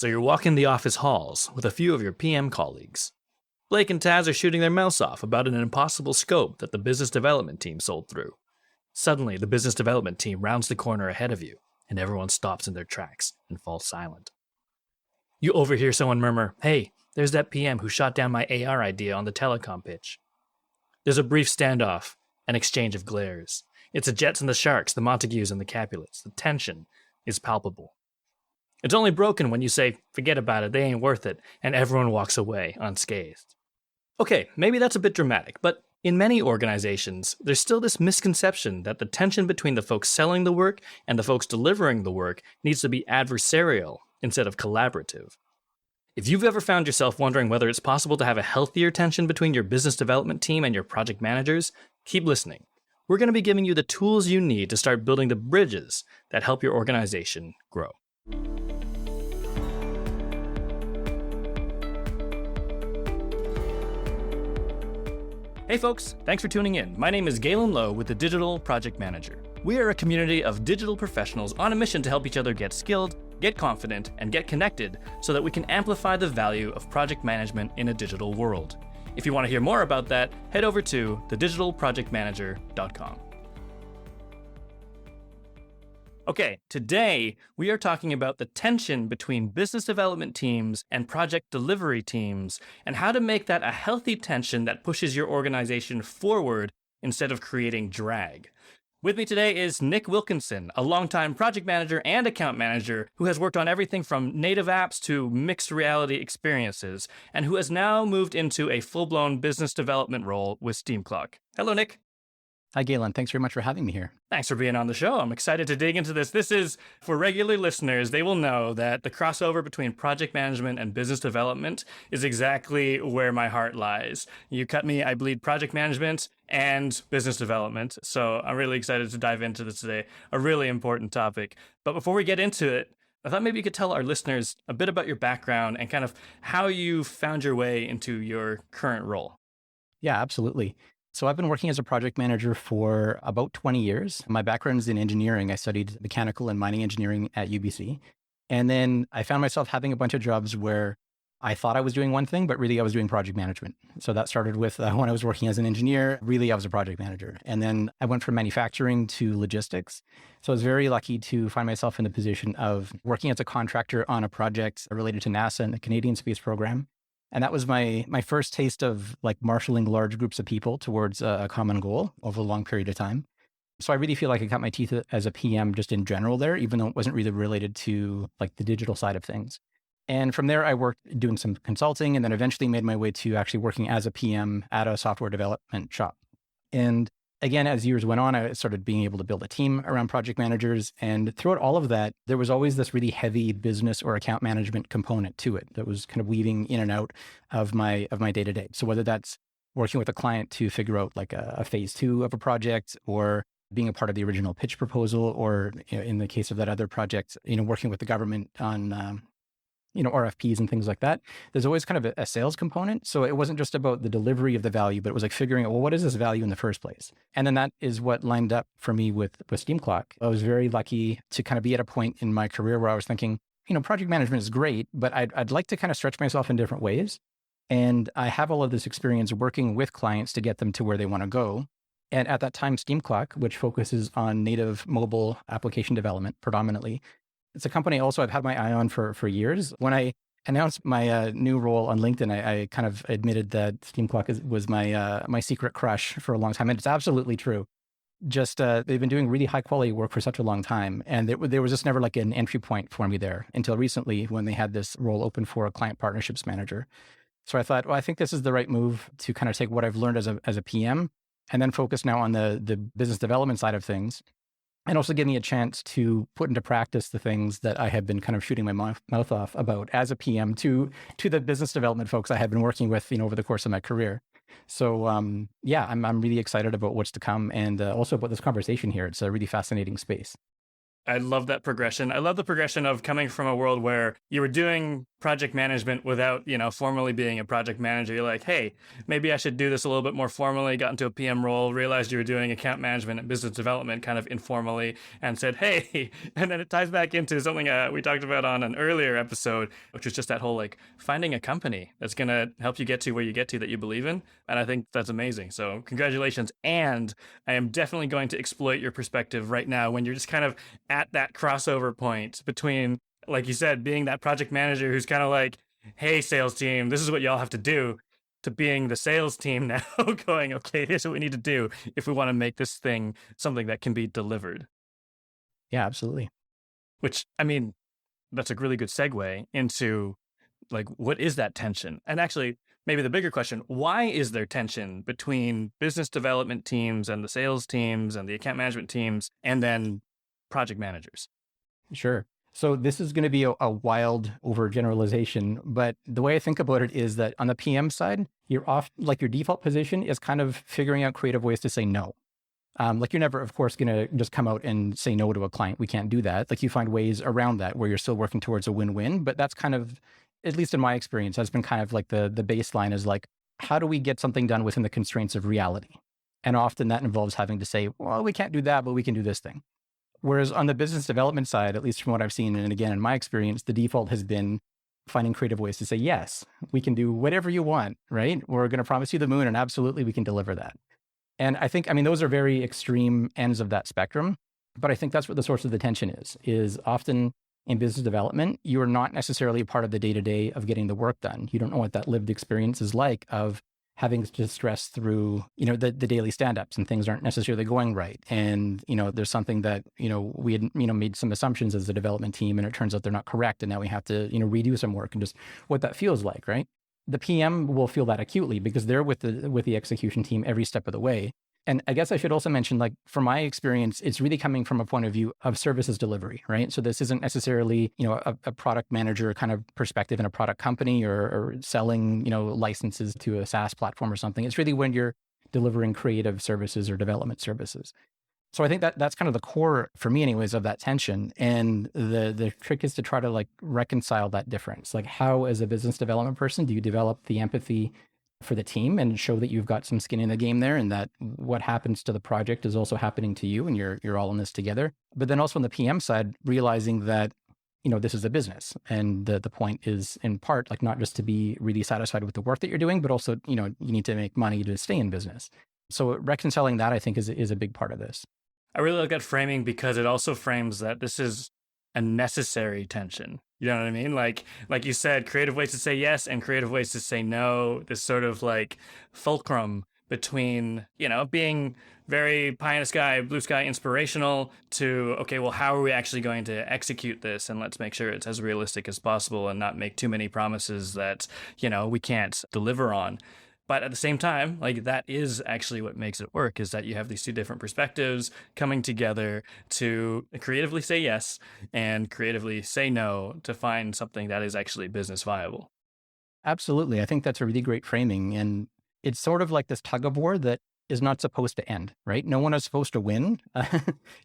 So you're walking the office halls with a few of your PM colleagues. Blake and Taz are shooting their mouths off about an impossible scope that the business development team sold through. Suddenly, the business development team rounds the corner ahead of you, and everyone stops in their tracks and falls silent. You overhear someone murmur, "Hey, there's that PM who shot down my AR idea on the telecom pitch." There's a brief standoff, an exchange of glares. It's the Jets and the Sharks, the Montagues and the Capulets. The tension is palpable. It's only broken when you say, "Forget about it, they ain't worth it," and everyone walks away unscathed. Okay, maybe that's a bit dramatic, but in many organizations, there's still this misconception that the tension between the folks selling the work and the folks delivering the work needs to be adversarial instead of collaborative. If you've ever found yourself wondering whether it's possible to have a healthier tension between your business development team and your project managers, keep listening. We're going to be giving you the tools you need to start building the bridges that help your organization grow. Hey folks, thanks for tuning in. My name is Galen Low with the Digital Project Manager. We are a community of digital professionals on a mission to help each other get skilled, get confident, and get connected so that we can amplify the value of project management in a digital world. If you want to hear more about that, head over to thedigitalprojectmanager.com. Okay, today we are talking about the tension between business development teams and project delivery teams and how to make that a healthy tension that pushes your organization forward instead of creating drag. With me today is Nick Wilkinson, a longtime project manager and account manager who has worked on everything from native apps to mixed reality experiences, and who has now moved into a full-blown business development role with Steamclock. Hello, Nick. Hi, Galen. Thanks very much for having me here. Thanks for being on the show. I'm excited to dig into this. This is, for regular listeners, they will know that the crossover between project management and business development is exactly where my heart lies. You cut me, I bleed project management and business development. So I'm really excited to dive into this today, a really important topic. But before we get into it, I thought maybe you could tell our listeners a bit about your background and kind of how you found your way into your current role. Yeah, absolutely. So I've been working as a project manager for about 20 years. My background is in engineering. I studied mechanical and mining engineering at UBC. And then I found myself having a bunch of jobs where I thought I was doing one thing, but really I was doing project management. So that started with when I was working as an engineer, really I was a project manager. And then I went from manufacturing to logistics. So I was very lucky to find myself in the position of working as a contractor on a project related to NASA and the Canadian Space Program. And that was my first taste of like marshaling large groups of people towards a common goal over a long period of time. So I really feel like I got my teeth as a PM just in general there, even though it wasn't really related to like the digital side of things. And from there, I worked doing some consulting and then eventually made my way to actually working as a PM at a software development shop. And again, as years went on, I started being able to build a team around project managers. And throughout all of that, there was always this really heavy business or account management component to it that was kind of weaving in and out of my day-to-day. So whether that's working with a client to figure out like a phase 2 of a project, or being a part of the original pitch proposal, or in the case of that other project, working with the government on RFPs and things like that, there's always kind of a sales component. So it wasn't just about the delivery of the value, but it was like figuring out, well, what is this value in the first place? And then that is what lined up for me with Steamclock. I was very lucky to kind of be at a point in my career where I was thinking, project management is great, but I'd like to kind of stretch myself in different ways. And I have all of this experience working with clients to get them to where they want to go. And at that time, Steamclock, which focuses on native mobile application development predominantly, it's a company also I've had my eye on for years. When I announced my new role on LinkedIn, I kind of admitted that Steamclock was my secret crush for a long time. And it's absolutely true. Just they've been doing really high quality work for such a long time. And there was just never like an entry point for me there until recently when they had this role open for a client partnerships manager. So I thought, well, I think this is the right move to kind of take what I've learned as a PM and then focus now on the business development side of things. And also give me a chance to put into practice the things that I had been kind of shooting my mouth off about as a PM to the business development folks I had been working with, over the course of my career. So I'm really excited about what's to come and also about this conversation here. It's a really fascinating space. I love that progression. I love the progression of coming from a world where you were doing project management without, formally being a project manager. You're like, hey, maybe I should do this a little bit more formally, got into a PM role, realized you were doing account management and business development kind of informally, and said, hey, and then it ties back into something we talked about on an earlier episode, which was just that whole like finding a company that's going to help you get to where you get to that you believe in. And I think that's amazing. So congratulations. And I am definitely going to exploit your perspective right now when you're just kind of at that crossover point between, like you said, being that project manager who's kind of like, hey, sales team, this is what y'all have to do, to being the sales team now going, okay, here's what we need to do if we want to make this thing something that can be delivered. Yeah, absolutely. Which, I mean, that's a really good segue into like, what is that tension? And actually, maybe the bigger question, why is there tension between business development teams and the sales teams and the account management teams and then project managers? Sure. So this is going to be a wild overgeneralization, but the way I think about it is that on the PM side, you're off, like your default position is kind of figuring out creative ways to say no. Like you're never, of course, going to just come out and say no to a client. We can't do that. Like you find ways around that where you're still working towards a win-win, but that's kind of, at least in my experience, has been kind of like the baseline is like, how do we get something done within the constraints of reality? And often that involves having to say, well, we can't do that, but we can do this thing. Whereas on the business development side, at least from what I've seen, and again, in my experience, the default has been finding creative ways to say, yes, we can do whatever you want, right? We're going to promise you the moon and absolutely we can deliver that. And I think, those are very extreme ends of that spectrum, but I think that's what the source of the tension is often in business development, you are not necessarily a part of the day-to-day of getting the work done. You don't know what that lived experience is like of having to stress through, the daily stand-ups and things aren't necessarily going right. And, there's something that, we had, made some assumptions as a development team and it turns out they're not correct. And now we have to, redo some work and just what that feels like, right? The PM will feel that acutely because they're with the execution team every step of the way. And I guess I should also mention, like, from my experience, it's really coming from a point of view of services delivery, right? So this isn't necessarily, a product manager kind of perspective in a product company or selling, licenses to a SaaS platform or something. It's really when you're delivering creative services or development services. So I think that's kind of the core, for me anyways, of that tension. And the trick is to try to like reconcile that difference. Like how, as a business development person, do you develop the empathy for the team and show that you've got some skin in the game there and that what happens to the project is also happening to you and you're all in this together. But then also on the PM side, realizing that, this is a business. And the point is in part, like not just to be really satisfied with the work that you're doing, but also, you need to make money to stay in business. So reconciling that, I think, is a big part of this. I really like that framing because it also frames that this is a necessary tension. You know what I mean? Like you said, creative ways to say yes and creative ways to say no. This sort of like fulcrum between, being very pie in the sky, blue sky inspirational to, okay, well, how are we actually going to execute this? And let's make sure it's as realistic as possible and not make too many promises that, we can't deliver on. But at the same time, like that is actually what makes it work, is that you have these two different perspectives coming together to creatively say yes and creatively say no to find something that is actually business viable. Absolutely. I think that's a really great framing. And it's sort of like this tug of war that is not supposed to end, right? No one is supposed to win.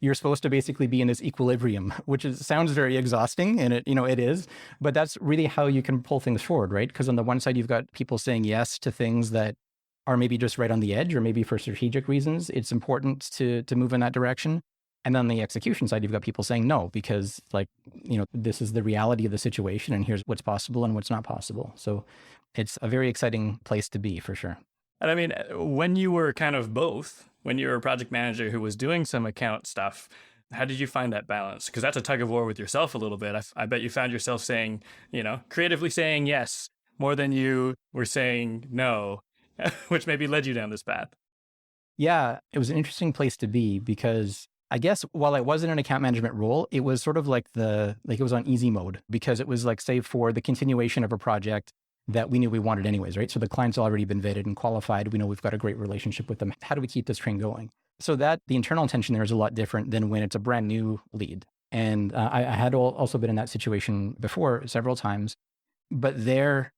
You're supposed to basically be in this equilibrium, which sounds very exhausting, and it is, but that's really how you can pull things forward, right? Because on the one side, you've got people saying yes to things that are maybe just right on the edge, or maybe for strategic reasons, it's important to move in that direction. And then on the execution side, you've got people saying no, because this is the reality of the situation, and here's what's possible and what's not possible. So it's a very exciting place to be, for sure. And I mean, when you were kind of both, when you were a project manager who was doing some account stuff, how did you find that balance? Because that's a tug of war with yourself a little bit. I bet you found yourself saying, creatively saying yes more than you were saying no, which maybe led you down this path. Yeah, it was an interesting place to be because I guess while I was in an account management role, it was sort of like it was on easy mode because it was like, say, for the continuation of a project that we knew we wanted anyways, right? So the client's already been vetted and qualified. We know we've got a great relationship with them. How do we keep this train going? So that the internal tension there is a lot different than when it's a brand new lead. And I had also been in that situation before several times, but there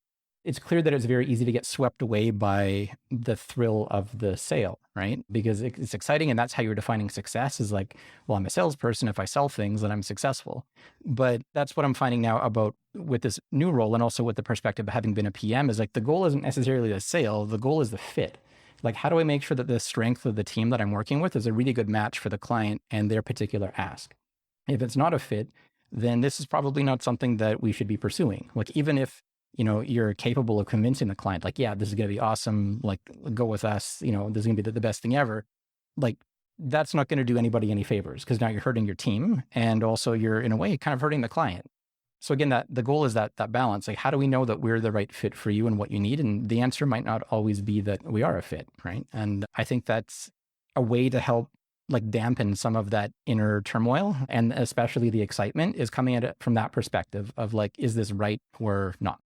it's clear that it's very easy to get swept away by the thrill of the sale, right? Because it's exciting and that's how you're defining success is like, well, I'm a salesperson. If I sell things, then I'm successful. But that's what I'm finding now about with this new role and also with the perspective of having been a PM is like the goal isn't necessarily the sale. The goal is the fit. Like, how do I make sure that the strength of the team that I'm working with is a really good match for the client and their particular ask? If it's not a fit, then this is probably not something that we should be pursuing. Like, even if you're capable of convincing the client, like, yeah, this is going to be awesome. Like, go with us. This is going to be the best thing ever. Like, that's not going to do anybody any favors because now you're hurting your team. And also you're in a way kind of hurting the client. So again, the goal is that balance. Like, how do we know that we're the right fit for you and what you need? And the answer might not always be that we are a fit, right? And I think that's a way to help like dampen some of that inner turmoil and especially the excitement is coming at it from that perspective of like, is this right or not?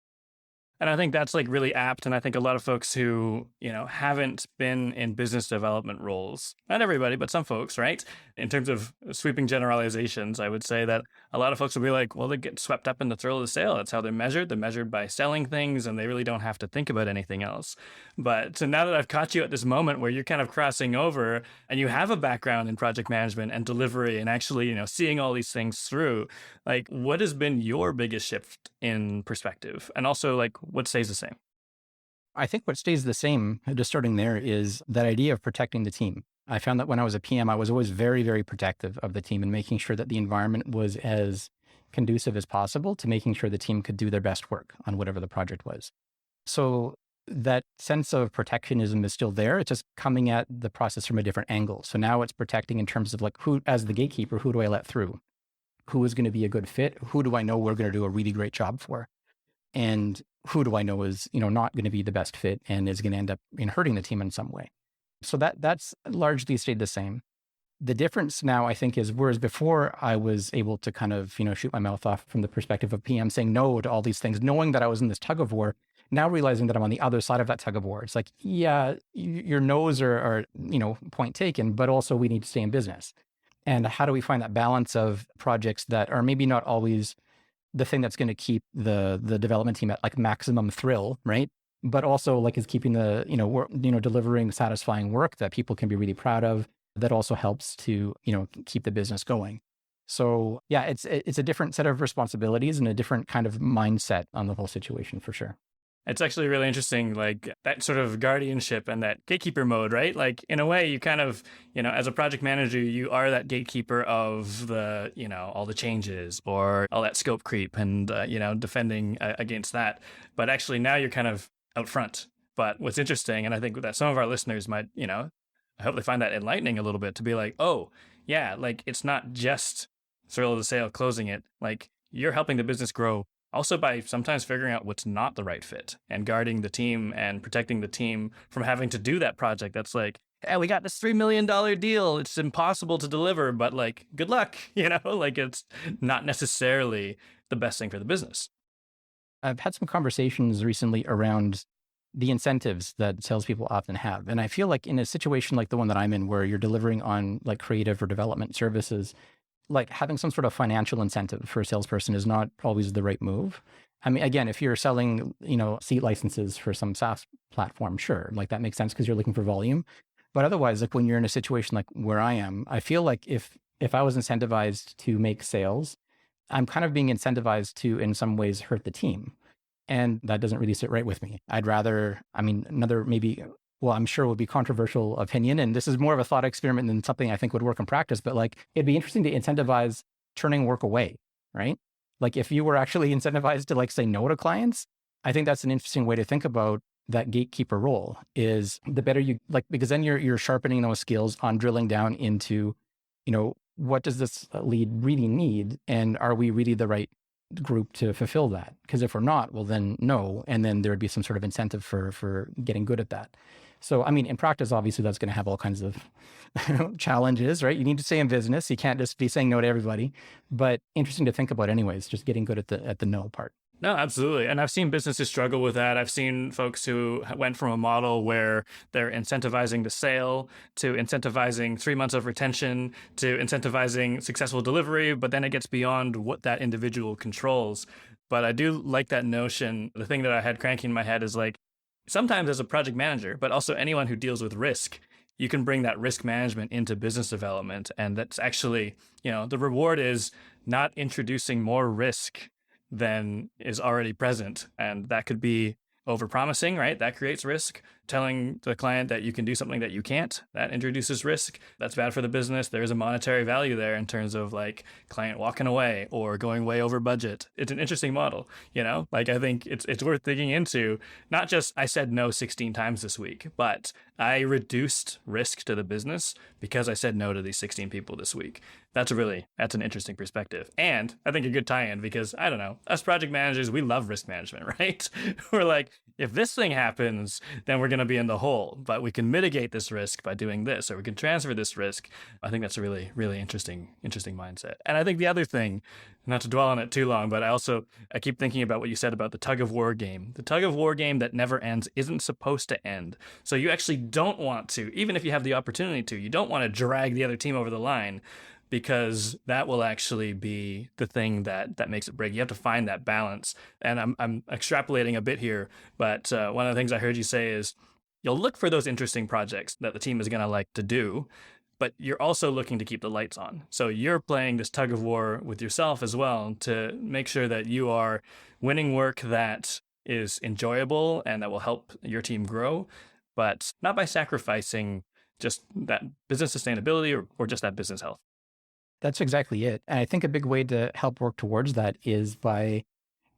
And I think that's like really apt. And I think a lot of folks who, haven't been in business development roles, not everybody, but some folks, right? In terms of sweeping generalizations, I would say that a lot of folks will be like, well, they get swept up in the thrill of the sale. That's how they're measured. They're measured by selling things and they really don't have to think about anything else. But so now that I've caught you at this moment where you're kind of crossing over and you have a background in project management and delivery and actually, seeing all these things through, like what has been your biggest shift in perspective? And also like what stays the same? I think what stays the same, just starting there, is that idea of protecting the team. I found that when I was a PM, I was always very, very protective of the team and making sure that the environment was as conducive as possible to making sure the team could do their best work on whatever the project was. So that sense of protectionism is still there. It's just coming at the process from a different angle. So now it's protecting in terms of like who, as the gatekeeper, who do I let through? Who is going to be a good fit? Who do I know we're going to do a really great job for? And who do I know is, not going to be the best fit and is going to end up hurting the team in some way. So that's largely stayed the same. The difference now, I think, is whereas before I was able to kind of, shoot my mouth off from the perspective of PM saying no to all these things, knowing that I was in this tug of war, now realizing that I'm on the other side of that tug of war. It's like, yeah, your no's are point taken, but also we need to stay in business. And how do we find that balance of projects that are maybe not always the thing that's going to keep the development team at like maximum thrill, right? But also like is keeping the, delivering satisfying work that people can be really proud of that also helps to, keep the business going. So yeah, it's a different set of responsibilities and a different kind of mindset on the whole situation for sure. It's actually really interesting, like that sort of guardianship and that gatekeeper mode, right? Like in a way, you kind of, as a project manager, you are that gatekeeper of the, all the changes or all that scope creep and, defending against that. But actually now you're kind of out front. But what's interesting, and I think that some of our listeners might, I hope they find that enlightening a little bit to be like, oh, yeah, like it's not just thrill of the sale, closing it. Like you're helping the business grow also by sometimes figuring out what's not the right fit and guarding the team and protecting the team from having to do that project that's like, hey, we got this $3 million deal. It's impossible to deliver, but like, good luck, like it's not necessarily the best thing for the business. I've had some conversations recently around the incentives that salespeople often have. And I feel like in a situation like the one that I'm in, where you're delivering on like creative or development services, like having some sort of financial incentive for a salesperson is not always the right move. I mean, again, if you're selling, seat licenses for some SaaS platform, sure, like that makes sense because you're looking for volume. But otherwise, like when you're in a situation like where I am, I feel like if I was incentivized to make sales, I'm kind of being incentivized to, in some ways, hurt the team. And that doesn't really sit right with me. I'd rather, another maybe, well, I'm sure would be controversial opinion. And this is more of a thought experiment than something I think would work in practice. But like, it'd be interesting to incentivize turning work away, right? Like if you were actually incentivized to like say no to clients, I think that's an interesting way to think about that gatekeeper role is the better you like, because then you're sharpening those skills on drilling down into, what does this lead really need? And are we really the right group to fulfill that? Because if we're not, well then no. And then there would be some sort of incentive for getting good at that. So, in practice, obviously that's going to have all kinds of challenges, right? You need to stay in business. You can't just be saying no to everybody, but interesting to think about anyways, just getting good at the no part. No, absolutely. And I've seen businesses struggle with that. I've seen folks who went from a model where they're incentivizing the sale to incentivizing 3 months of retention to incentivizing successful delivery, but then it gets beyond what that individual controls. But I do like that notion. The thing that I had cranking in my head is like, sometimes as a project manager, but also anyone who deals with risk, you can bring that risk management into business development. And that's actually, the reward is not introducing more risk than is already present. And that could be overpromising, right? That creates risk. Telling the client that you can do something that you can't, that introduces risk. That's bad for the business. There's a monetary value there in terms of like client walking away or going way over budget. It's an interesting model, Like I think it's worth digging into. Not just I said no 16 times this week, but I reduced risk to the business because I said no to these 16 people this week. That's an interesting perspective. And I think a good tie-in because I don't know, us project managers, we love risk management, right? We're like, if this thing happens, then we're going to be in the hole, but we can mitigate this risk by doing this, or we can transfer this risk. I think that's a really, really interesting mindset. And I think the other thing, not to dwell on it too long, but I keep thinking about what you said about the tug of war game. The tug of war game that never ends isn't supposed to end. So you actually don't want to, even if you have the opportunity to, you don't want to drag the other team over the line, because that will actually be the thing that makes it break. You have to find that balance. And I'm extrapolating a bit here, but one of the things I heard you say is you'll look for those interesting projects that the team is going to like to do, but you're also looking to keep the lights on. So you're playing this tug of war with yourself as well to make sure that you are winning work that is enjoyable and that will help your team grow, but not by sacrificing just that business sustainability or just that business health. That's exactly it. And I think a big way to help work towards that is by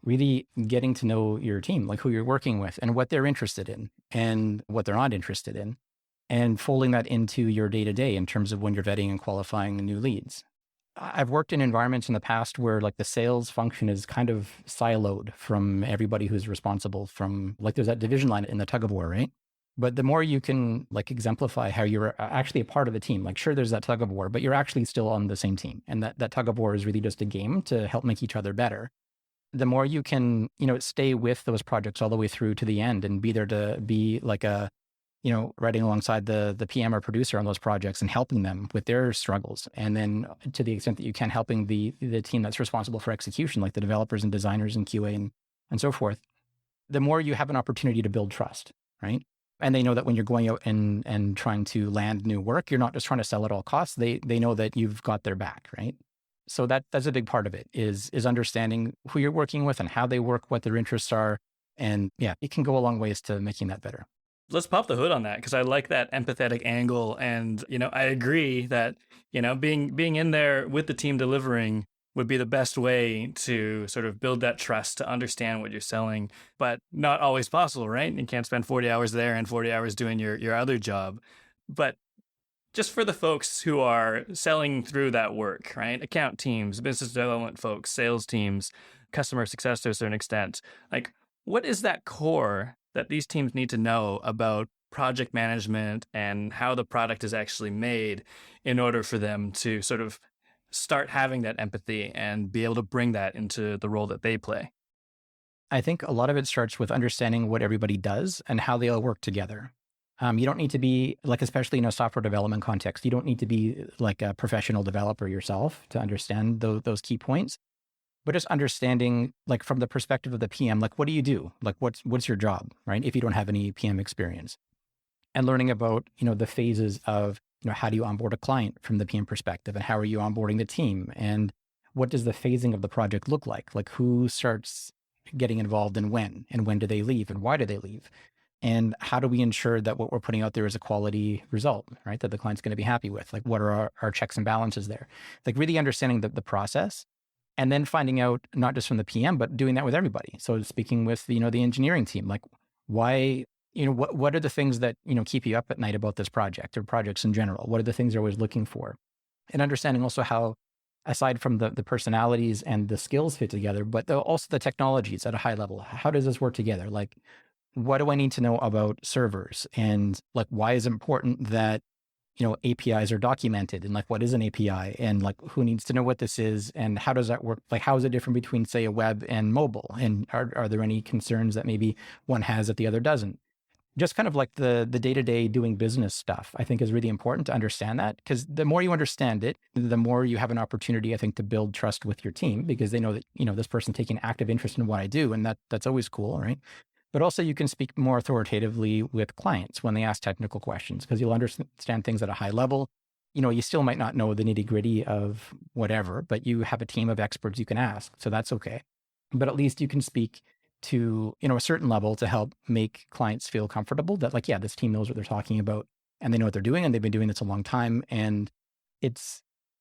really getting to know your team, like who you're working with and what they're interested in and what they're not interested in, and folding that into your day-to-day in terms of when you're vetting and qualifying new leads. I've worked in environments in the past where like the sales function is kind of siloed from everybody who's responsible from, like there's that division line in the tug of war, right? But the more you can like exemplify how you're actually a part of the team, like sure, there's that tug of war, but you're actually still on the same team. And that tug of war is really just a game to help make each other better. The more you can, stay with those projects all the way through to the end and be there to be like riding alongside the PM or producer on those projects and helping them with their struggles. And then to the extent that you can, helping the team that's responsible for execution, like the developers and designers and QA and so forth, the more you have an opportunity to build trust, right? And they know that when you're going out and trying to land new work, you're not just trying to sell at all costs. They know that you've got their back, right? So that's a big part of it is understanding who you're working with and how they work, what their interests are. And yeah, it can go a long ways to making that better. Let's pop the hood on that because I like that empathetic angle. And, I agree that, being in there with the team delivering would be the best way to sort of build that trust to understand what you're selling, but not always possible, right? You can't spend 40 hours there and 40 hours doing your other job. But just for the folks who are selling through that work, right? Account teams, business development folks, sales teams, customer success to a certain extent, like what is that core that these teams need to know about project management and how the product is actually made in order for them to sort of start having that empathy and be able to bring that into the role that they play? I think a lot of it starts with understanding what everybody does and how they all work together. You don't need to be like, especially in a software development context, you don't need to be like a professional developer yourself to understand those key points, but just understanding like from the perspective of the PM, like what do you do? Like what's your job, right? If you don't have any PM experience, and learning about, the phases of, how do you onboard a client from the PM perspective, and how are you onboarding the team, and what does the phasing of the project look like? Like who starts getting involved and when do they leave and why do they leave? And how do we ensure that what we're putting out there is a quality result, right? That the client's going to be happy with? Like what are our checks and balances there? Like really understanding the process, and then finding out not just from the PM, but doing that with everybody. So speaking with, the engineering team, like why, what are the things that, keep you up at night about this project or projects in general? What are the things you're always looking for? And understanding also how, aside from the personalities and the skills fit together, but also the technologies at a high level. How does this work together? Like, what do I need to know about servers? And like, why is it important that, APIs are documented, and like, what is an API, and like, who needs to know what this is, and how does that work? Like, how is it different between, say, a web and mobile? And are there any concerns that maybe one has that the other doesn't? just kind of like the day-to-day doing business stuff, I think is really important to understand that, because the more you understand it, the more you have an opportunity, I think, to build trust with your team, because they know that, this person taking active interest in what I do. And that's always cool, right? But also you can speak more authoritatively with clients when they ask technical questions, because you'll understand things at a high level. You still might not know the nitty-gritty of whatever, but you have a team of experts you can ask. So that's okay. But at least you can speak to, a certain level to help make clients feel comfortable that, like, yeah, this team knows what they're talking about and they know what they're doing and they've been doing this a long time. And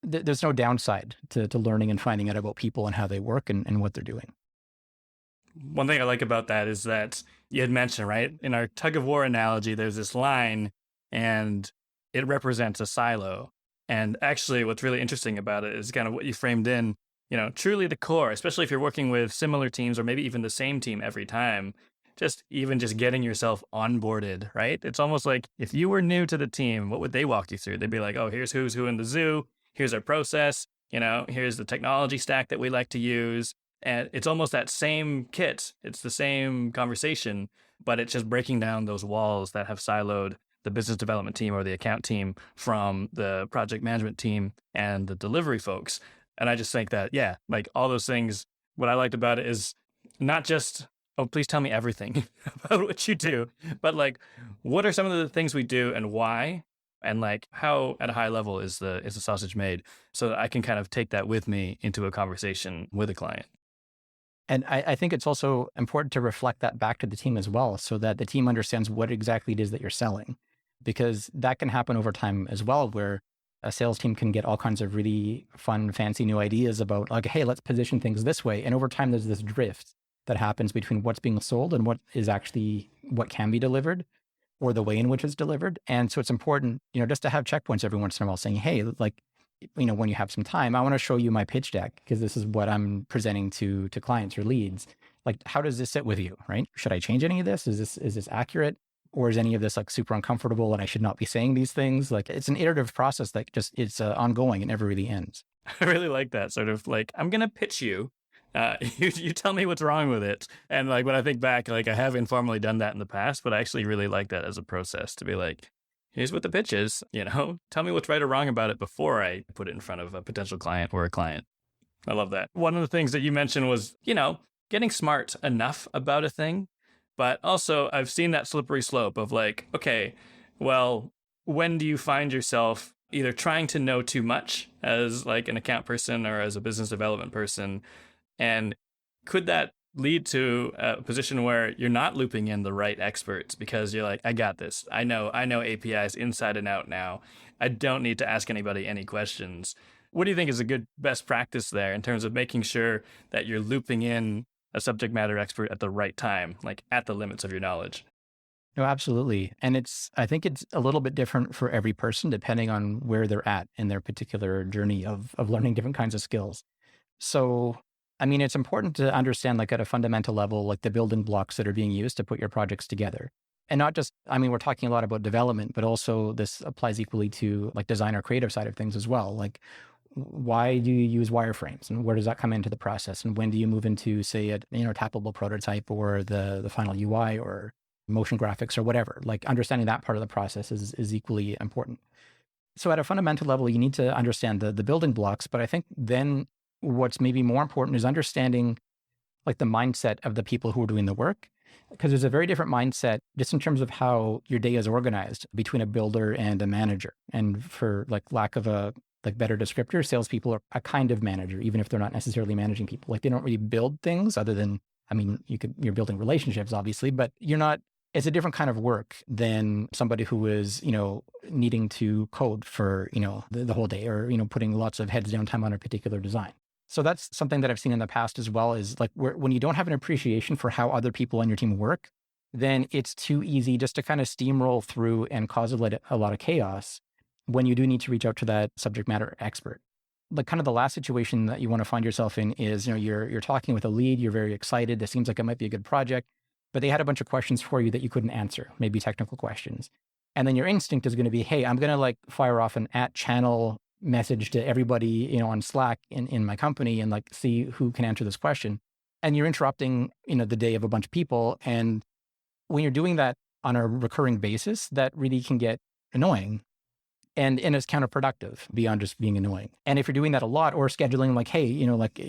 there's no downside to learning and finding out about people and how they work and what they're doing. One thing I like about that is that you had mentioned, right, in our tug of war analogy, there's this line and it represents a silo. And actually what's really interesting about it is kind of what you framed in, truly the core, especially if you're working with similar teams or maybe even the same team every time, just getting yourself onboarded, right? It's almost like if you were new to the team, what would they walk you through? They'd be like, oh, here's who's who in the zoo. Here's our process. Here's the technology stack that we like to use. And it's almost that same kit. It's the same conversation, but it's just breaking down those walls that have siloed the business development team or the account team from the project management team and the delivery folks. And I just think that, yeah, like all those things, what I liked about it is not just, oh, please tell me everything about what you do, but like, what are some of the things we do and why? And like, how at a high level is the sausage made, so that I can kind of take that with me into a conversation with a client. And I think it's also important to reflect that back to the team as well, so that the team understands what exactly it is that you're selling, because that can happen over time as well, where a sales team can get all kinds of really fun, fancy new ideas about, like, hey, let's position things this way. And over time, there's this drift that happens between what's being sold and what can be delivered, or the way in which it's delivered. And so it's important, just to have checkpoints every once in a while saying, hey, like, when you have some time, I want to show you my pitch deck, because this is what I'm presenting to clients or leads. Like, how does this sit with you, right? Should I change any of this? Is this accurate? Or is any of this like super uncomfortable and I should not be saying these things? Like, it's an iterative process that it's ongoing and never really ends. I really like that sort of like, I'm going to pitch you. You tell me what's wrong with it. And like, when I think back, like I have informally done that in the past, but I actually really like that as a process to be like, here's what the pitch is, tell me what's right or wrong about it before I put it in front of a potential client or a client. I love that. One of the things that you mentioned was, getting smart enough about a thing. But also I've seen that slippery slope of like, okay, well, when do you find yourself either trying to know too much as like an account person or as a business development person? And could that lead to a position where you're not looping in the right experts because you're like, I got this. I know APIs inside and out now. I don't need to ask anybody any questions. What do you think is a good best practice there in terms of making sure that you're looping in a subject matter expert at the right time, like at the limits of your knowledge? No, absolutely. And I think it's a little bit different for every person, depending on where they're at in their particular journey of learning different kinds of skills. So, I mean, it's important to understand, like at a fundamental level, like the building blocks that are being used to put your projects together. And not just, we're talking a lot about development, but also this applies equally to like design or creative side of things as well. Like, why do you use wireframes and where does that come into the process? And when do you move into, say, a tappable prototype or the final UI or motion graphics or whatever? Like, understanding that part of the process is equally important. So at a fundamental level, you need to understand the building blocks. But I think then what's maybe more important is understanding like the mindset of the people who are doing the work, because there's a very different mindset just in terms of how your day is organized between a builder and a manager. And for like lack of a better descriptor, salespeople are a kind of manager, even if they're not necessarily managing people. Like, they don't really build things other than, you're building relationships, obviously, but it's a different kind of work than somebody who is, needing to code for, the whole day, or, putting lots of heads down time on a particular design. So that's something that I've seen in the past as well, is like when you don't have an appreciation for how other people on your team work, then it's too easy just to kind of steamroll through and cause a lot of chaos when you do need to reach out to that subject matter expert. Like, kind of the last situation that you want to find yourself in is, you're talking with a lead, you're very excited, this seems like it might be a good project, but they had a bunch of questions for you that you couldn't answer, maybe technical questions. And then your instinct is going to be, hey, I'm going to like fire off an @channel message to everybody, on Slack in my company and like see who can answer this question. And you're interrupting, the day of a bunch of people. And when you're doing that, on a recurring basis that really can get annoying and it's counterproductive beyond just being annoying. And if you're doing that a lot or scheduling like, hey,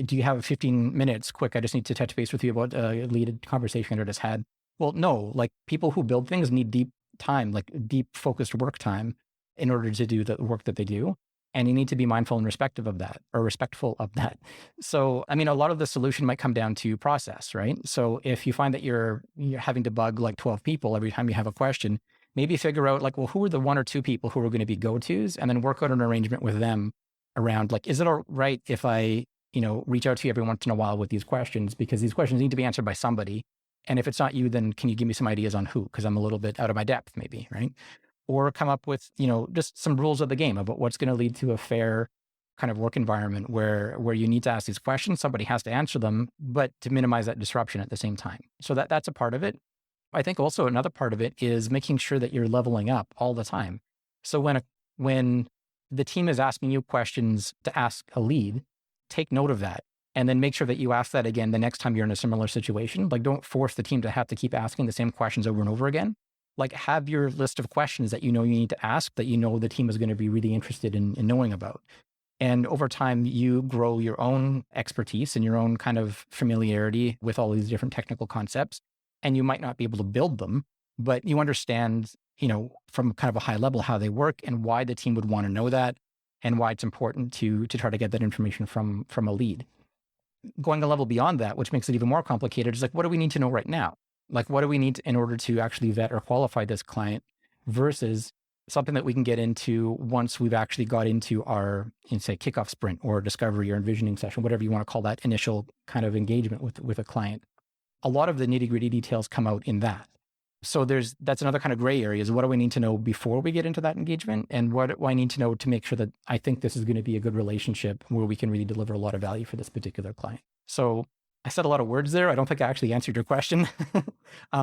do you have 15 minutes quick? I just need to touch base with you about a lead conversation I just had. Well, no, like people who build things need deep time, like deep focused work time in order to do the work that they do. And you need to be mindful and respectful of that. So, I mean, a lot of the solution might come down to process, right? So if you find that you're having to bug like 12 people every time you have a question, maybe figure out like, well, who are the 1 or 2 people who are going to be go-tos, and then work out an arrangement with them around like, is it all right if I, reach out to you every once in a while with these questions, because these questions need to be answered by somebody. And if it's not you, then can you give me some ideas on who? Because I'm a little bit out of my depth maybe, right? Or come up with, just some rules of the game about what's going to lead to a fair kind of work environment where you need to ask these questions, somebody has to answer them, but to minimize that disruption at the same time. So that's a part of it. I think also another part of it is making sure that you're leveling up all the time. So when the team is asking you questions to ask a lead, take note of that. And then make sure that you ask that again the next time you're in a similar situation. Like, don't force the team to have to keep asking the same questions over and over again. Like, have your list of questions that you need to ask, that the team is going to be really interested in knowing about. And over time, you grow your own expertise and your own kind of familiarity with all these different technical concepts. And you might not be able to build them, but you understand, from kind of a high level how they work and why the team would want to know that, and why it's important to try to get that information from a lead. Going a level beyond that, which makes it even more complicated, is like, what do we need to know right now? Like, what do we need in order to actually vet or qualify this client, versus something that we can get into once we've actually got into our, say, kickoff sprint or discovery or envisioning session, whatever you want to call that initial kind of engagement with a client. A lot of the nitty-gritty details come out in that. So that's another kind of gray area, is what do we need to know before we get into that engagement? And what do I need to know to make sure that I think this is going to be a good relationship where we can really deliver a lot of value for this particular client? So I said a lot of words there. I don't think I actually answered your question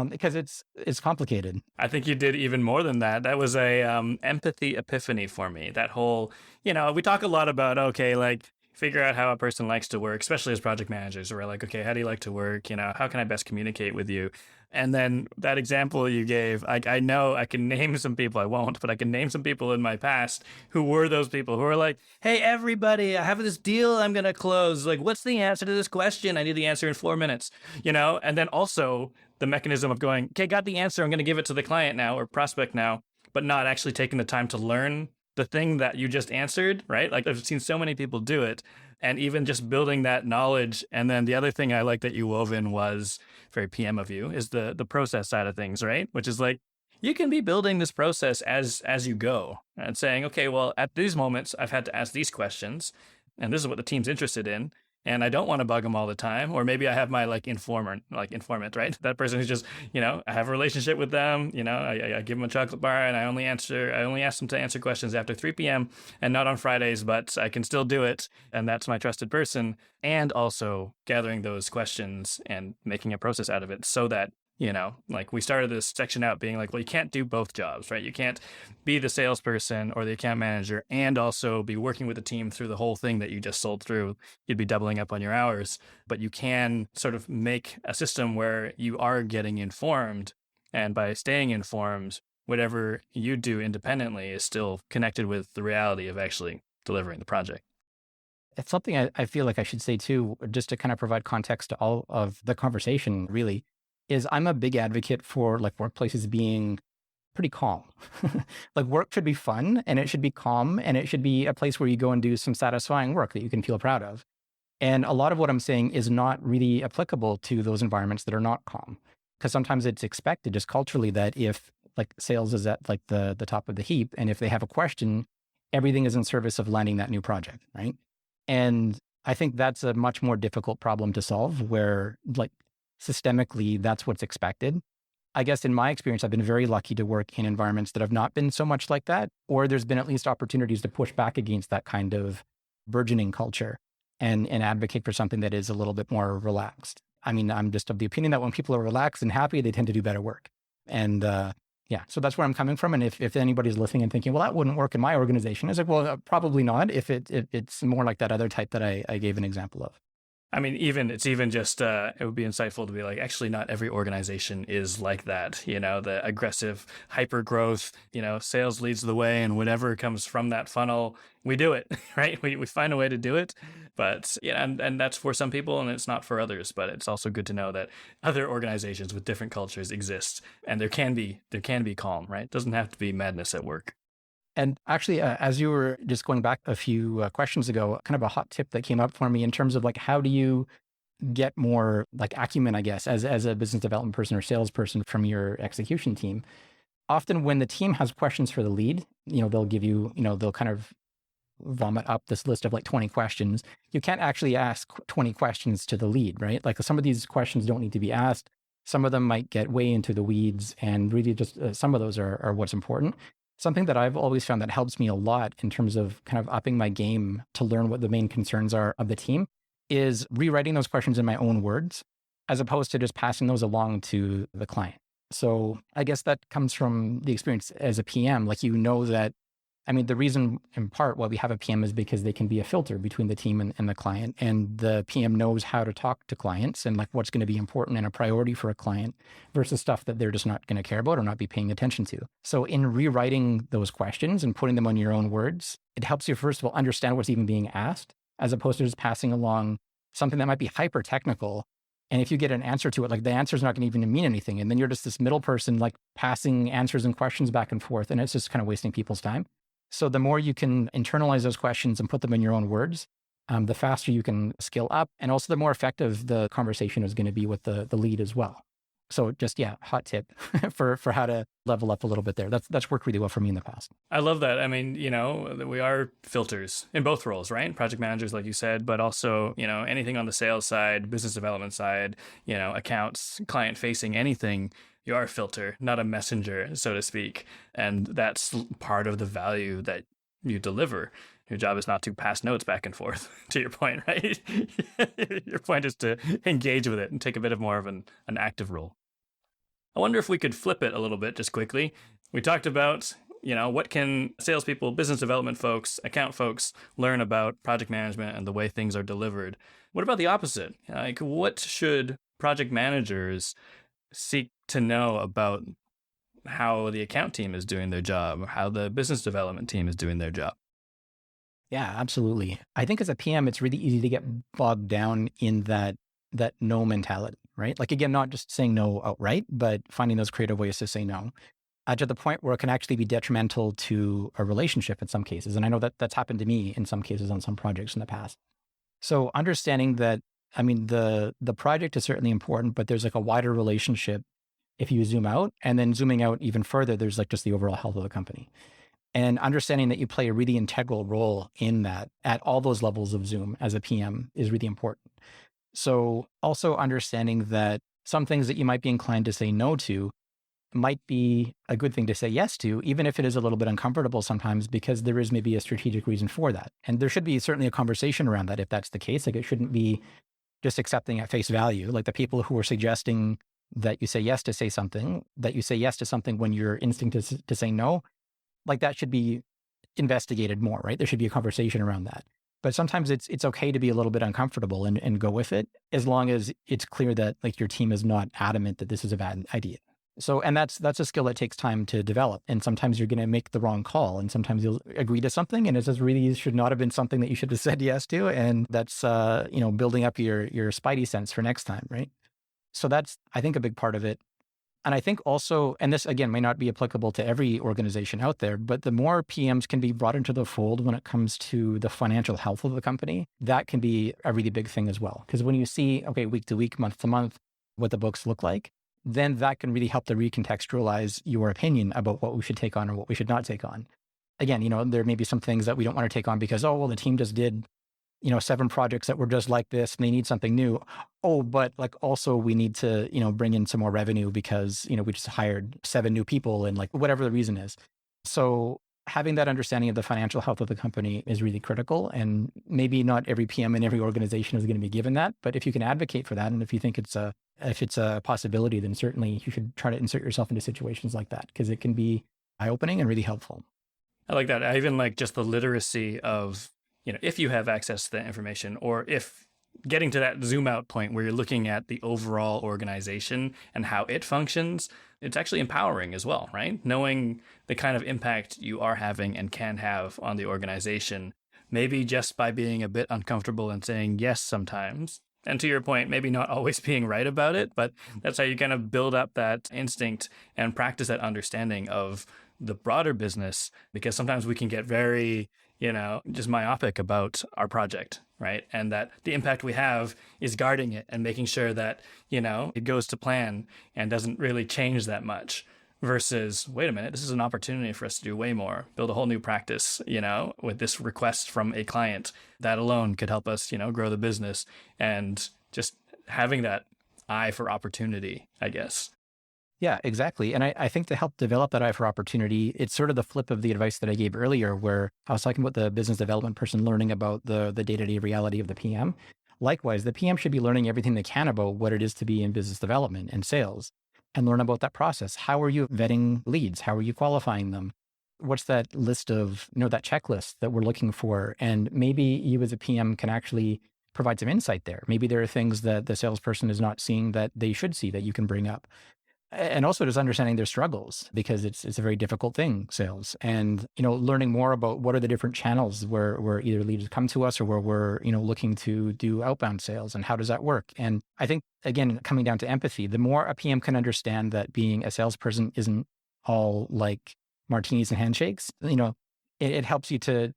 because it's complicated. I think you did even more than that. That was a empathy epiphany for me. That whole, we talk a lot about, okay, like, figure out how a person likes to work, especially as project managers. We're like, okay, how do you like to work? How can I best communicate with you? And then that example you gave, I know I can name some people, I won't, but I can name some people in my past who were those people who were like, hey, everybody, I have this deal I'm going to close. Like, what's the answer to this question? I need the answer in 4 minutes, And then also the mechanism of going, okay, got the answer. I'm going to give it to the client now or prospect now, but not actually taking the time to learn the thing that you just answered, right? Like, I've seen so many people do it, and even just building that knowledge. And then the other thing I like that you wove in was very PM of you, is the process side of things, right? Which is like, you can be building this process as you go and saying, okay, well, at these moments, I've had to ask these questions, and this is what the team's interested in. And I don't want to bug them all the time. Or maybe I have my informant, right? That person who's just, I have a relationship with them. I give them a chocolate bar, and I only ask them to answer questions after 3 p.m. and not on Fridays, but I can still do it. And that's my trusted person. And also gathering those questions and making a process out of it so that, we started this section out being like, well, you can't do both jobs, right? You can't be the salesperson or the account manager and also be working with the team through the whole thing that you just sold through. You'd be doubling up on your hours, but you can sort of make a system where you are getting informed. And by staying informed, whatever you do independently is still connected with the reality of actually delivering the project. It's something I feel like I should say too, just to kind of provide context to all of the conversation really, is I'm a big advocate for like workplaces being pretty calm. Like, work should be fun, and it should be calm, and it should be a place where you go and do some satisfying work that you can feel proud of. And a lot of what I'm saying is not really applicable to those environments that are not calm, because sometimes it's expected just culturally that if like sales is at like the top of the heap, and if they have a question, everything is in service of landing that new project, right? And I think that's a much more difficult problem to solve, where like systemically that's what's expected. I guess in my experience, I've been very lucky to work in environments that have not been so much like that, or there's been at least opportunities to push back against that kind of burgeoning culture and advocate for something that is a little bit more relaxed. I mean, I'm just of the opinion that when people are relaxed and happy, they tend to do better work. And so that's where I'm coming from. And if anybody's listening and thinking, well, that wouldn't work in my organization, it's like, well, probably not if it's more like that other type that I gave an example of. I mean, it's even just, it would be insightful to be like, actually, not every organization is like that. The aggressive hyper growth, sales leads the way, and whatever comes from that funnel, we do it, right? We find a way to do it. But yeah, and that's for some people and it's not for others. But it's also good to know that other organizations with different cultures exist, and there can be calm, right? It doesn't have to be madness at work. And actually, as you were just going back a few questions ago, kind of a hot tip that came up for me in terms of like, how do you get more like acumen, I guess, as a business development person or salesperson from your execution team? Often when the team has questions for the lead, they'll give you, they'll kind of vomit up this list of like 20 questions. You can't actually ask 20 questions to the lead, right? Like some of these questions don't need to be asked. Some of them might get way into the weeds, and really just some of those are what's important. Something that I've always found that helps me a lot in terms of kind of upping my game to learn what the main concerns are of the team is rewriting those questions in my own words, as opposed to just passing those along to the client. So I guess that comes from the experience as a PM. Like, that, I mean, the reason in part why we have a PM is because they can be a filter between the team and the client. And the PM knows how to talk to clients and like what's going to be important and a priority for a client versus stuff that they're just not going to care about or not be paying attention to. So in rewriting those questions and putting them on your own words, it helps you, first of all, understand what's even being asked, as opposed to just passing along something that might be hyper technical. And if you get an answer to it, like the answer is not going to even mean anything. And then you're just this middle person, like passing answers and questions back and forth. And it's just kind of wasting people's time. So the more you can internalize those questions and put them in your own words, the faster you can scale up. And also the more effective the conversation is going to be with the lead as well. So just, hot tip for how to level up a little bit there. That's worked really well for me in the past. I love that. I mean, we are filters in both roles, right? Project managers, like you said, but also, anything on the sales side, business development side, accounts, client facing, anything. You are a filter, not a messenger, so to speak. And that's part of the value that you deliver. Your job is not to pass notes back and forth, to your point, right? Your point is to engage with it and take a bit of more of an active role. I wonder if we could flip it a little bit just quickly. We talked about, what can salespeople, business development folks, account folks learn about project management and the way things are delivered. What about the opposite? Like, what should project managers seek to know about how the account team is doing their job, how the business development team is doing their job? Yeah, absolutely. I think as a PM, it's really easy to get bogged down in that no mentality, right? Like, again, not just saying no outright, but finding those creative ways to say no to the point where it can actually be detrimental to a relationship in some cases. And I know that that's happened to me in some cases on some projects in the past. So understanding that, I mean, the project is certainly important, but there's like a wider relationship if you zoom out, and then zooming out even further, there's like just the overall health of the company. And understanding that you play a really integral role in that at all those levels of Zoom as a PM is really important. So also understanding that some things that you might be inclined to say no to might be a good thing to say yes to, even if it is a little bit uncomfortable sometimes, because there is maybe a strategic reason for that. And there should be certainly a conversation around that if that's the case. Like, it shouldn't be just accepting at face value. Like the people who are suggesting that you say yes to say something, that you say yes to something when your instinct is to say no, like that should be investigated more, right? There should be a conversation around that. But sometimes it's okay to be a little bit uncomfortable and go with it, as long as it's clear that like your team is not adamant that this is a bad idea. So, and that's a skill that takes time to develop. And sometimes you're going to make the wrong call, and sometimes you'll agree to something and it just really should not have been something that you should have said yes to. And that's, building up your spidey sense for next time, right? So that's, I think, a big part of it. And I think also, and this again may not be applicable to every organization out there, but the more PMs can be brought into the fold when it comes to the financial health of the company, that can be a really big thing as well. Because when you see, okay, week to week, month to month, what the books look like, then that can really help to recontextualize your opinion about what we should take on or what we should not take on. Again, there may be some things that we don't want to take on because, the team just did 7 projects that were just like this and they need something new. Oh, but like also we need to, bring in some more revenue because, we just hired 7 new people and like whatever the reason is. So having that understanding of the financial health of the company is really critical. And maybe not every PM in every organization is going to be given that, but if you can advocate for that, and if you think it's a possibility, then certainly you should try to insert yourself into situations like that, because it can be eye-opening and really helpful. I like that. I even like just the literacy of, if you have access to that information, or if getting to that zoom out point where you're looking at the overall organization and how it functions, it's actually empowering as well, right? Knowing the kind of impact you are having and can have on the organization, maybe just by being a bit uncomfortable and saying yes sometimes. And to your point, maybe not always being right about it, but that's how you kind of build up that instinct and practice that understanding of the broader business, because sometimes we can get very, just myopic about our project, right? And that the impact we have is guarding it and making sure that, it goes to plan and doesn't really change that much. Versus, wait a minute, this is an opportunity for us to do way more, build a whole new practice, with this request from a client. That alone could help us, grow the business, and just having that eye for opportunity, I guess. Yeah, exactly. And I think to help develop that eye for opportunity, it's sort of the flip of the advice that I gave earlier, where I was talking about the business development person learning about the day-to-day reality of the PM. Likewise, the PM should be learning everything they can about what it is to be in business development and sales, and learn about that process. How are you vetting leads? How are you qualifying them? What's that list of, that checklist that we're looking for? And maybe you as a PM can actually provide some insight there. Maybe there are things that the salesperson is not seeing that they should see that you can bring up. And also just understanding their struggles, because it's a very difficult thing, sales. And, learning more about what are the different channels where either leads come to us or where we're, looking to do outbound sales, and how does that work? And I think, again, coming down to empathy, the more a PM can understand that being a salesperson isn't all like martinis and handshakes, it helps you to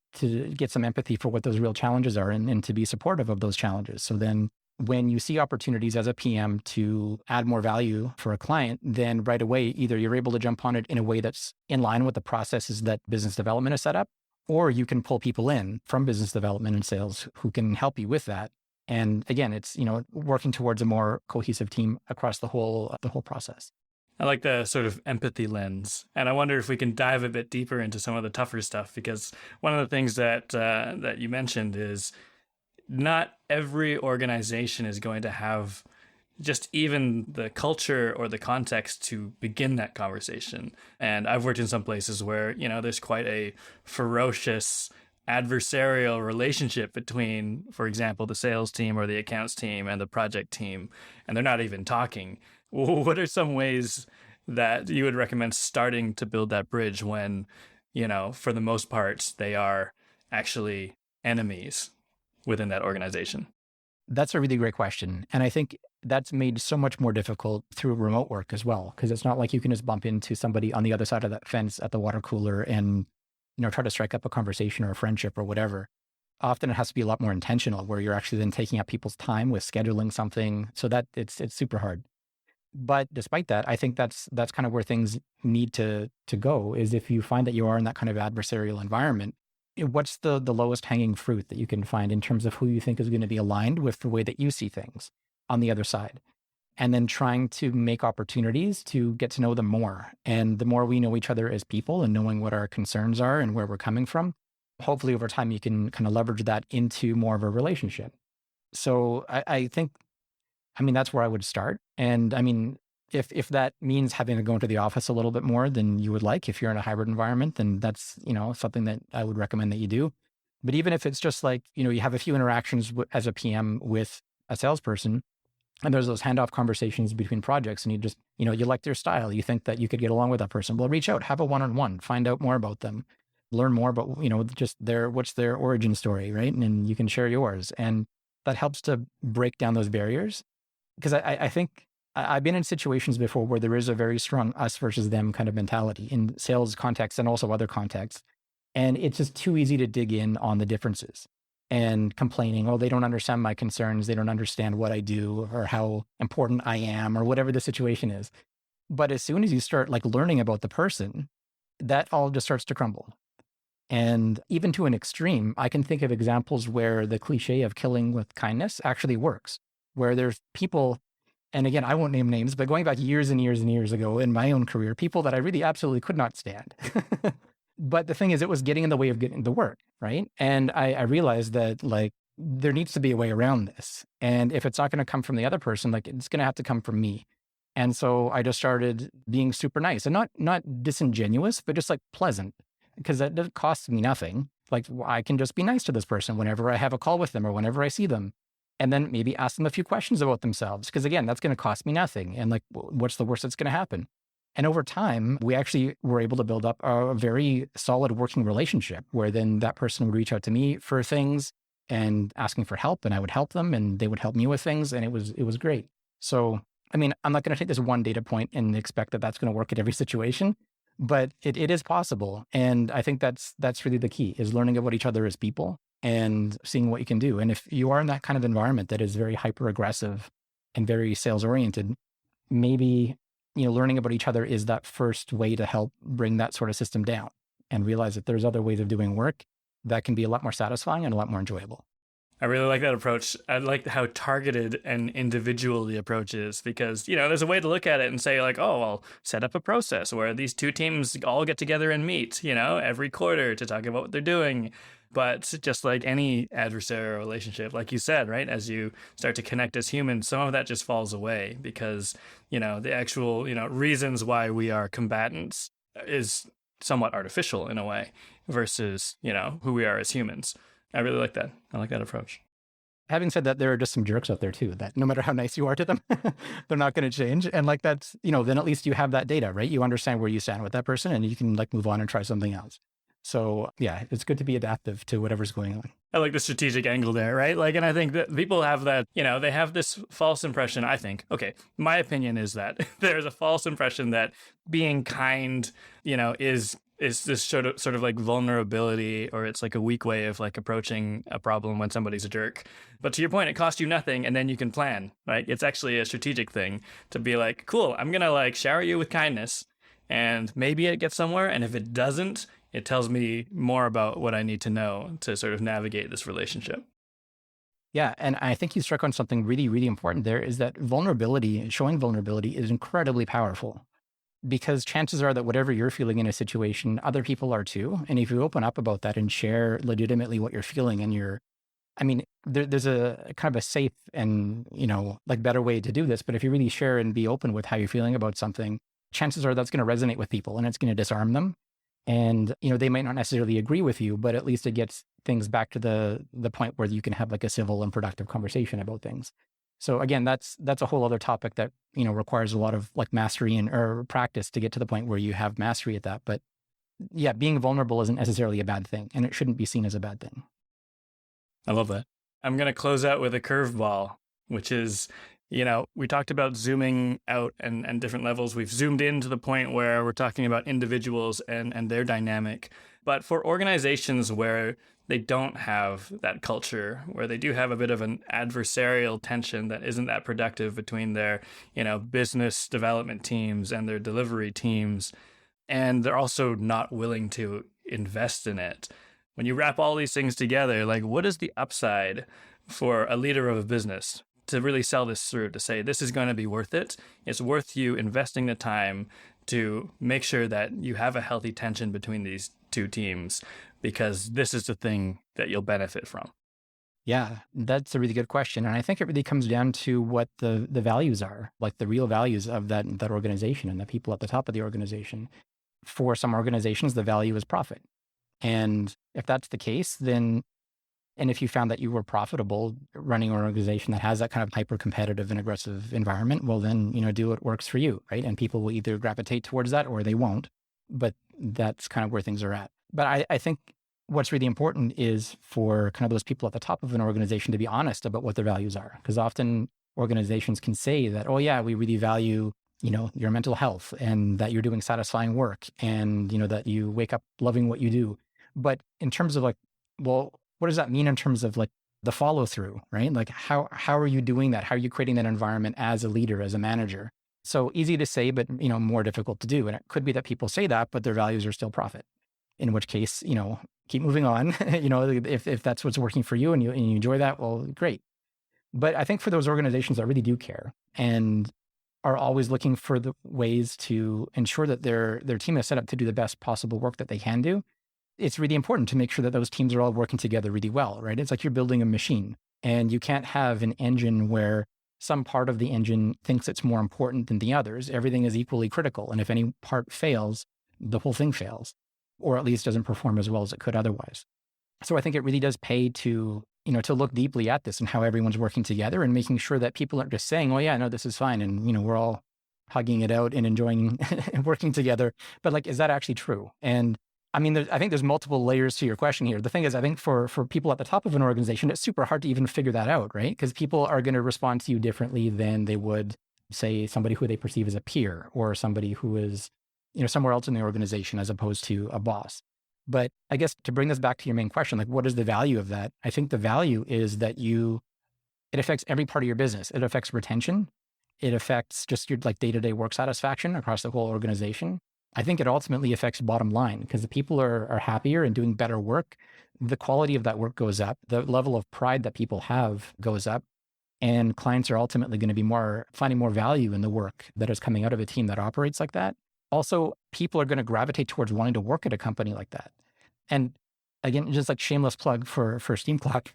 get some empathy for what those real challenges are, and to be supportive of those challenges. So then when you see opportunities as a PM to add more value for a client, then right away, either you're able to jump on it in a way that's in line with the processes that business development is set up, or you can pull people in from business development and sales who can help you with that. And again, it's, working towards a more cohesive team across the whole process. I like the sort of empathy lens. And I wonder if we can dive a bit deeper into some of the tougher stuff, because one of the things that you mentioned is not every organization is going to have just even the culture or the context to begin that conversation. And I've worked in some places where, there's quite a ferocious adversarial relationship between, for example, the sales team or the accounts team and the project team, and they're not even talking. What are some ways that you would recommend starting to build that bridge when, for the most part, they are actually enemies within that organization? That's a really great question. And I think that's made so much more difficult through remote work as well, because it's not like you can just bump into somebody on the other side of that fence at the water cooler and, try to strike up a conversation or a friendship or whatever. Often it has to be a lot more intentional, where you're actually then taking up people's time with scheduling something, so that it's super hard. But despite that, I think that's kind of where things need to go, is if you find that you are in that kind of adversarial environment, what's the lowest hanging fruit that you can find in terms of who you think is going to be aligned with the way that you see things on the other side? And then trying to make opportunities to get to know them more. And the more we know each other as people and knowing what our concerns are and where we're coming from, hopefully over time you can kind of leverage that into more of a relationship. So I think, that's where I would start. And if that means having to go into the office a little bit more than you would like, if you're in a hybrid environment, then that's, something that I would recommend that you do. But even if it's just like, you have a few interactions as a PM with a salesperson, and there's those handoff conversations between projects, and you just, you like their style, you think that you could get along with that person, well, reach out, have a one-on-one, find out more about them, learn more about, just what's their origin story, right? And you can share yours. And that helps to break down those barriers. Because I think I've been in situations before where there is a very strong us versus them kind of mentality in sales contexts and also other contexts. And it's just too easy to dig in on the differences and complaining, oh, they don't understand my concerns. They don't understand what I do or how important I am or whatever the situation is. But as soon as you start learning about the person, that all just starts to crumble. And even to an extreme, I can think of examples where the cliche of killing with kindness actually works, where there's people, and again, I won't name names, but going back years and years and years ago in my own career, people that I really absolutely could not stand. But the thing is, it was getting in the way of getting the work, right? And I realized that there needs to be a way around this. And if it's not going to come from the other person, it's going to have to come from me. And so I just started being super nice and not disingenuous, but just pleasant, because that costs me nothing. I can just be nice to this person whenever I have a call with them or whenever I see them. And then maybe ask them a few questions about themselves. Because again, that's going to cost me nothing. And like, what's the worst that's going to happen? And over time, we actually were able to build up a very solid working relationship where then that person would reach out to me for things and asking for help, and I would help them and they would help me with things. And it was great. So, I mean, I'm not going to take this one data point and expect that that's going to work at every situation, but it is possible. And I think that's really the key, is learning about each other as people and seeing what you can do. And if you are in that kind of environment that is very hyper aggressive and very sales oriented, maybe learning about each other is that first way to help bring that sort of system down and realize that there's other ways of doing work that can be a lot more satisfying and a lot more enjoyable. I really like that approach. I like how targeted and individual the approach is, because, there's a way to look at it and say like, oh, well, set up a process where these two teams all get together and meet, every quarter to talk about what they're doing. But just like any adversarial relationship, like you said, right, as you start to connect as humans, some of that just falls away because, the actual, reasons why we are combatants is somewhat artificial in a way versus, who we are as humans. I really like that. I like that approach. Having said that, there are just some jerks out there too, that no matter how nice you are to them, they're not going to change. And like that's, then at least you have that data, right? You understand where you stand with that person and you can like move on and try something else. So yeah, it's good to be adaptive to whatever's going on. I like the strategic angle there, right? Like, and I think that people have that, they have this false impression, I think. Okay, my opinion is that there's a false impression that being kind, is this sort of like vulnerability, or it's like a weak way of like approaching a problem when somebody's a jerk. But to your point, it costs you nothing and then you can plan, right? It's actually a strategic thing to be like, cool, I'm going to like shower you with kindness and maybe it gets somewhere. And if it doesn't, it tells me more about what I need to know to sort of navigate this relationship. Yeah. And I think you struck on something really, really important there, is that showing vulnerability is incredibly powerful, because chances are that whatever you're feeling in a situation, other people are too. And if you open up about that and share legitimately what you're feeling and there's a kind of a safe and, like better way to do this. But if you really share and be open with how you're feeling about something, chances are that's going to resonate with people and it's going to disarm them. And, they might not necessarily agree with you, but at least it gets things back to the point where you can have like a civil and productive conversation about things. So again, that's a whole other topic that, requires a lot of like mastery or practice to get to the point where you have mastery at that. But yeah, being vulnerable isn't necessarily a bad thing, and it shouldn't be seen as a bad thing. I love that. I'm going to close out with a curveball, which is, we talked about zooming out and different levels. We've zoomed in to the point where we're talking about individuals and their dynamic. But for organizations where they don't have that culture, where they do have a bit of an adversarial tension that isn't that productive between their, business development teams and their delivery teams, and they're also not willing to invest in it. When you wrap all these things together, like, what is the upside for a leader of a business to really sell this through, to say this is going to be worth it? It's worth you investing the time to make sure that you have a healthy tension between these two teams, because this is the thing that you'll benefit from. Yeah, that's a really good question. And I think it really comes down to what the values are, like the real values of that organization and the people at the top of the organization. For some organizations, the value is profit. And if that's the case, then, and if you found that you were profitable running an organization that has that kind of hyper competitive and aggressive environment, well, then, do what works for you, right? And people will either gravitate towards that or they won't. But that's kind of where things are at. But I think what's really important is for kind of those people at the top of an organization to be honest about what their values are. Because often organizations can say that, oh yeah, we really value, your mental health and that you're doing satisfying work and, that you wake up loving what you do. But in terms of like, well, what does that mean in terms of like the follow through, right? Like how are you doing that? How are you creating that environment as a leader, as a manager? So easy to say, but, more difficult to do. And it could be that people say that, but their values are still profit. In which case, keep moving on. If that's what's working for you and you enjoy that, well, great. But I think for those organizations that really do care and are always looking for the ways to ensure that their team is set up to do the best possible work that they can do, it's really important to make sure that those teams are all working together really well, right? It's like you're building a machine, and you can't have an engine where some part of the engine thinks it's more important than the others. Everything is equally critical. And if any part fails, the whole thing fails, or at least doesn't perform as well as it could otherwise. So I think it really does pay to to look deeply at this and how everyone's working together and making sure that people aren't just saying, oh yeah, no, this is fine. And, we're all hugging it out and enjoying and working together. But like, is that actually true? And I mean, I think there's multiple layers to your question here. The thing is, I think for people at the top of an organization, it's super hard to even figure that out, right? Because people are going to respond to you differently than they would, say, somebody who they perceive as a peer or somebody who is, somewhere else in the organization as opposed to a boss. But I guess to bring this back to your main question, like, what is the value of that? I think the value is that it affects every part of your business. It affects retention. It affects just your like day-to-day work satisfaction across the whole organization. I think it ultimately affects bottom line because the people are happier and doing better work. The quality of that work goes up. The level of pride that people have goes up. And clients are ultimately going to be finding more value in the work that is coming out of a team that operates like that. Also, people are going to gravitate towards wanting to work at a company like that. And again, just like shameless plug for Steamclock,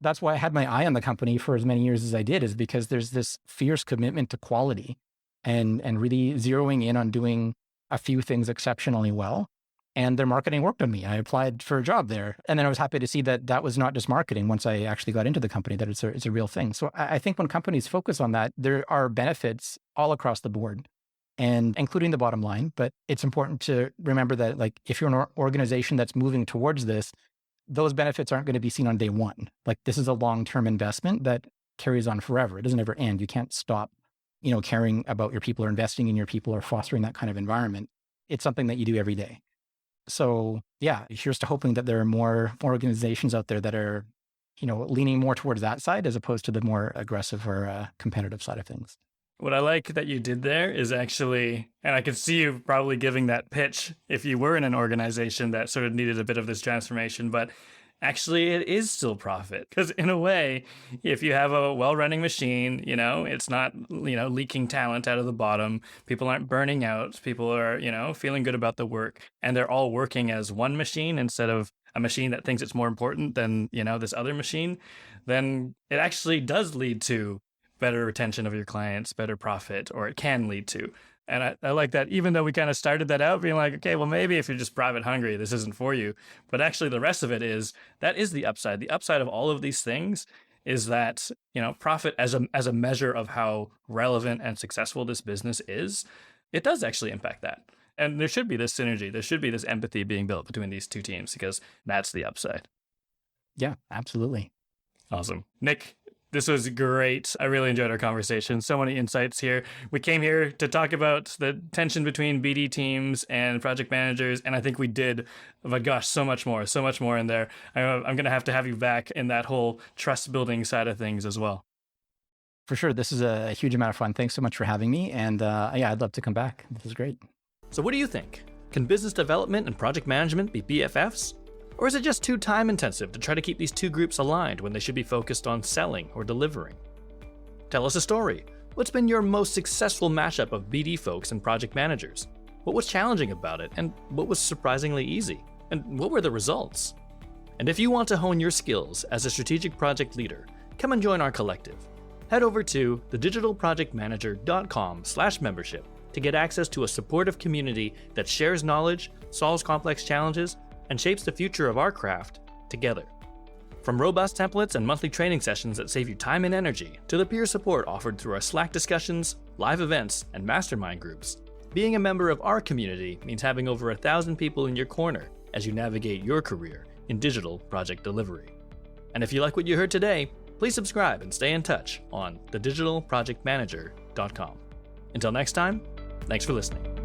that's why I had my eye on the company for as many years as I did, is because there's this fierce commitment to quality and really zeroing in on doing a few things exceptionally well. And their marketing worked on me. I applied for a job there. And then I was happy to see that was not just marketing once I actually got into the company, that it's a real thing. So I think when companies focus on that, there are benefits all across the board, and including the bottom line. But it's important to remember that, like, if you're an organization that's moving towards this, those benefits aren't going to be seen on day one. Like, this is a long-term investment that carries on forever. It doesn't ever end. You can't stop, caring about your people or investing in your people or fostering that kind of environment. It's something that you do every day. So yeah, here's to hoping that there are more organizations out there that are, leaning more towards that side as opposed to the more aggressive or competitive side of things. What I like that you did there is actually, and I could see you probably giving that pitch if you were in an organization that sort of needed a bit of this transformation, but actually it is still profit. Because in a way, if you have a well-running machine, it's not, leaking talent out of the bottom. People aren't burning out. People are, feeling good about the work. And they're all working as one machine instead of a machine that thinks it's more important than, this other machine. Then it actually does lead to better retention of your clients, better profit, or it can lead to. And I like that, even though we kind of started that out being like, okay, well, maybe if you're just profit hungry, this isn't for you. But actually the rest of it is, that is the upside. The upside of all of these things is that, profit as a measure of how relevant and successful this business is, it does actually impact that. And there should be this synergy. There should be this empathy being built between these two teams because that's the upside. Yeah, absolutely. Awesome. Nick, this was great. I really enjoyed our conversation. So many insights here. We came here to talk about the tension between BD teams and project managers, and I think we did, but gosh, so much more in there. I'm going to have you back in that whole trust building side of things as well. For sure. This is a huge amount of fun. Thanks so much for having me. And yeah, I'd love to come back. This is great. So what do you think? Can business development and project management be BFFs? Or is it just too time intensive to try to keep these two groups aligned when they should be focused on selling or delivering? Tell us a story. What's been your most successful mashup of BD folks and project managers? What was challenging about it, and what was surprisingly easy? And what were the results? And if you want to hone your skills as a strategic project leader, come and join our collective. Head over to thedigitalprojectmanager.com/membership to get access to a supportive community that shares knowledge, solves complex challenges, and shapes the future of our craft together. From robust templates and monthly training sessions that save you time and energy, to the peer support offered through our Slack discussions, live events, and mastermind groups, being a member of our community means having over 1,000 people in your corner as you navigate your career in digital project delivery. And if you like what you heard today, please subscribe and stay in touch on thedigitalprojectmanager.com. Until next time, thanks for listening.